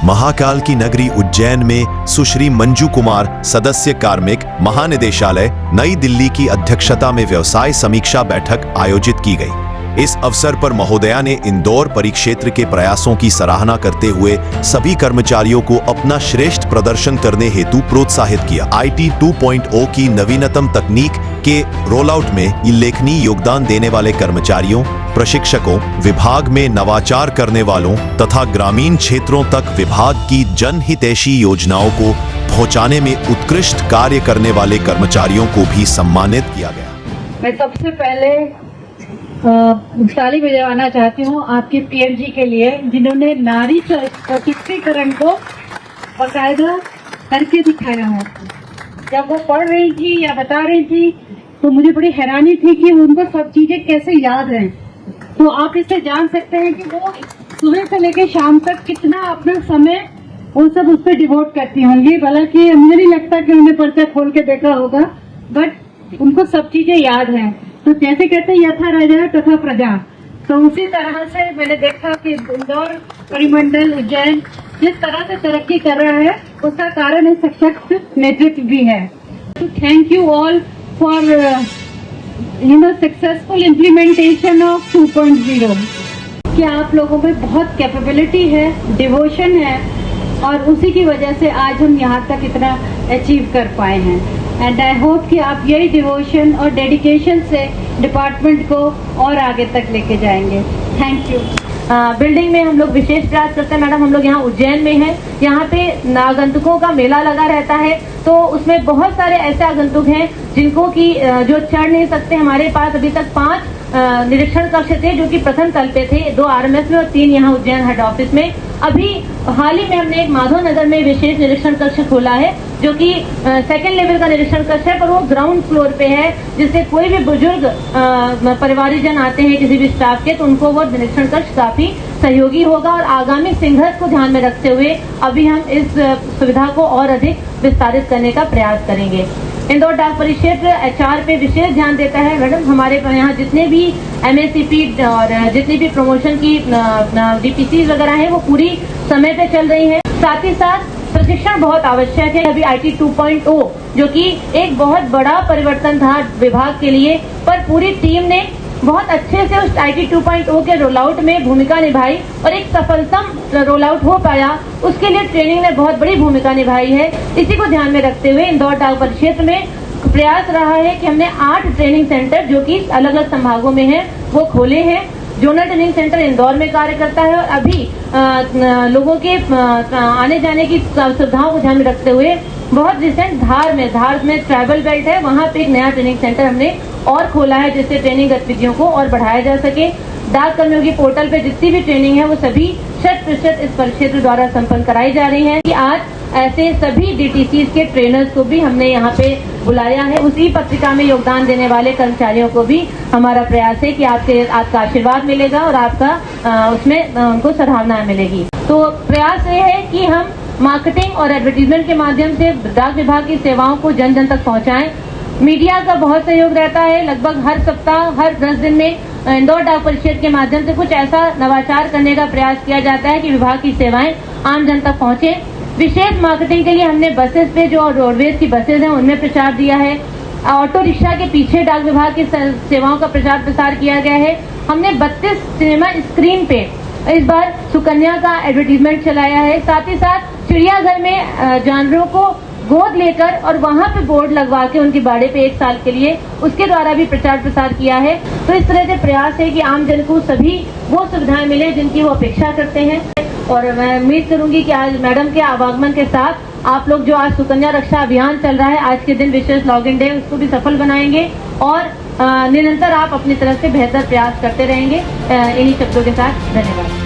महाकाल की नगरी उज्जैन में सुश्री मंजू कुमार सदस्य कार्मिक महानिदेशालय नई दिल्ली की अध्यक्षता में व्यवसाय समीक्षा बैठक आयोजित की गई। इस अवसर पर महोदया ने इंदौर परिक्षेत्र के प्रयासों की सराहना करते हुए सभी कर्मचारियों को अपना श्रेष्ठ प्रदर्शन करने हेतु प्रोत्साहित किया। IT 2.0 की नवीनतम तकनीक के रोल आउट में उल्लेखनीय योगदान देने वाले कर्मचारियों, प्रशिक्षकों, विभाग में नवाचार करने वालों तथा ग्रामीण क्षेत्रों तक विभाग की जनहितैषी योजनाओं को पहुंचाने में उत्कृष्ट कार्य करने वाले कर्मचारियों को भी सम्मानित किया गया। मैं सबसे पहले ताली बजाना चाहती हूँ आपके PM जी के लिए, जिन्होंने नारी सशक्तिकरण को बाकायदा करके दिखाया है। जब वो पढ़ रही थी या बता रही थी तो मुझे बड़ी हैरानी थी कि उनको सब चीजें कैसे याद हैं। तो आप इससे जान सकते हैं कि वो सुबह से लेकर शाम तक कितना अपना समय वो सब उस पर डिवोट करती होंगी। हालांकि मुझे नहीं लगता कि उन्हें पर्चा खोल के देखा होगा, बट उनको सब चीजें याद हैं। तो जैसे कहते हैं यथा राजा तथा प्रजा, तो उसी तरह से मैंने देखा कि इंदौर परिमंडल उज्जैन जिस तरह से तरक्की कर रहा है उसका कारण एक सशक्त नेतृत्व भी है। तो thank you all for successful implementation of 2.0। कि आप लोगों में बहुत कैपेबिलिटी है, डिवोशन है, और उसी की वजह से आज हम यहाँ तक इतना अचीव कर पाए हैं। एंड आई होप कि आप यही डिवोशन और डेडिकेशन से डिपार्टमेंट को और आगे तक लेके जाएंगे। Thank you. बिल्डिंग में हम लोग विशेष प्रयास करते हैं मैडम। हम लोग यहाँ उज्जैन में हैं, यहाँ पे आगंतुकों का मेला लगा रहता है, तो उसमें बहुत सारे ऐसे आगंतुक हैं जिनको की जो चढ़ नहीं सकते। हमारे पास अभी तक 5 निरीक्षण कक्ष थे जो कि प्रथम तल पे थे, 2 RMS में और 3 यहाँ उज्जैन हेड ऑफिस में। अभी हाल ही में हमने एक माधव नगर में विशेष निरीक्षण कक्ष खोला है जो कि 2nd लेवल का निरीक्षण कक्ष है, पर वो ग्राउंड फ्लोर पे है, जिससे कोई भी बुजुर्ग परिवारजन आते हैं किसी भी स्टाफ के, तो उनको वो निरीक्षण कक्ष काफी सहयोगी होगा। और आगामी संघर्ष को ध्यान में रखते हुए अभी हम इस सुविधा को और अधिक विस्तारित करने का प्रयास करेंगे। इंदौर डाक परिक्षेत्र HR पे विशेष ध्यान देता है मैडम। हमारे यहाँ जितने भी MSCP और जितनी भी प्रमोशन की DPCs वगैरह हैं वो पूरी समय पे चल रही हैं। साथ ही साथ प्रशिक्षण बहुत आवश्यक है। अभी IT 2.0 जो कि एक बहुत बड़ा परिवर्तन था विभाग के लिए, पर पूरी टीम ने बहुत अच्छे से उस IT 2.0 के रोल आउट में भूमिका निभाई और एक सफलतम रोल आउट हो पाया। उसके लिए ट्रेनिंग ने बहुत बड़ी भूमिका निभाई है। इसी को ध्यान में रखते हुए इंदौर डाक परिक्षेत्र में प्रयास रहा है कि हमने 8 ट्रेनिंग सेंटर जो कि अलग अलग संभागों में हैं वो खोले हैं। जोनल ट्रेनिंग सेंटर इंदौर में कार्य करता है, और अभी लोगों के आने जाने की सुविधाओं को ध्यान में रखते हुए बहुत रिसेंट धार में ट्राइबल बेल्ट है, वहाँ पे एक नया ट्रेनिंग सेंटर हमने और खोला है, जिससे ट्रेनिंग गतिविधियों को और बढ़ाया जा सके। डाक कर्मियों की पोर्टल पे जितनी भी ट्रेनिंग है वो सभी 100% इस परिक्षेत्र द्वारा संपन्न कराई जा रही है। कि आज ऐसे सभी DTCs के ट्रेनर्स को भी हमने यहाँ पे बुलाया है। उसी पत्रिका में योगदान देने वाले कर्मचारियों को भी हमारा प्रयास है कि आपका आशीर्वाद मिलेगा और आपका उसमें उनको सराहना मिलेगी। तो प्रयास ये है कि हम मार्केटिंग और एडवर्टीजमेंट के माध्यम से डाक विभाग की सेवाओं को जन जन तक पहुँचाएं। मीडिया का बहुत सहयोग रहता है। लगभग हर सप्ताह, हर 10 दिन में इंदौर डाक परिक्षेत्र के माध्यम से कुछ ऐसा नवाचार करने का प्रयास किया जाता है कि विभाग की सेवाएं आम जन तक पहुंचे। विशेष मार्केटिंग के लिए हमने बसेस पे जो रोडवेज की बसेस हैं उनमें प्रचार दिया है। ऑटो रिक्शा के पीछे डाक विभाग की सेवाओं का प्रचार प्रसार किया गया है। हमने 32 सिनेमा स्क्रीन पे इस बार सुकन्या का एडवर्टीजमेंट चलाया है। साथ ही साथ चिड़ियाघर में जानवरों को गोद लेकर और वहां पे बोर्ड लगवा के उनके बाड़े पे 1 साल के लिए उसके द्वारा भी प्रचार प्रसार किया है। तो इस तरह से प्रयास है कि आम जन को सभी वो सुविधाएं मिले जिनकी वो अपेक्षा करते हैं। और मैं उम्मीद करूंगी कि आज मैडम के आवागमन के साथ आप लोग जो आज सुकन्या रक्षा अभियान चल रहा है, आज के दिन विशेष लॉगिन डे, उसको भी सफल बनाएंगे और निरंतर आप अपनी तरफ से बेहतर प्रयास करते रहेंगे। इन्हीं शब्दों के साथ धन्यवाद।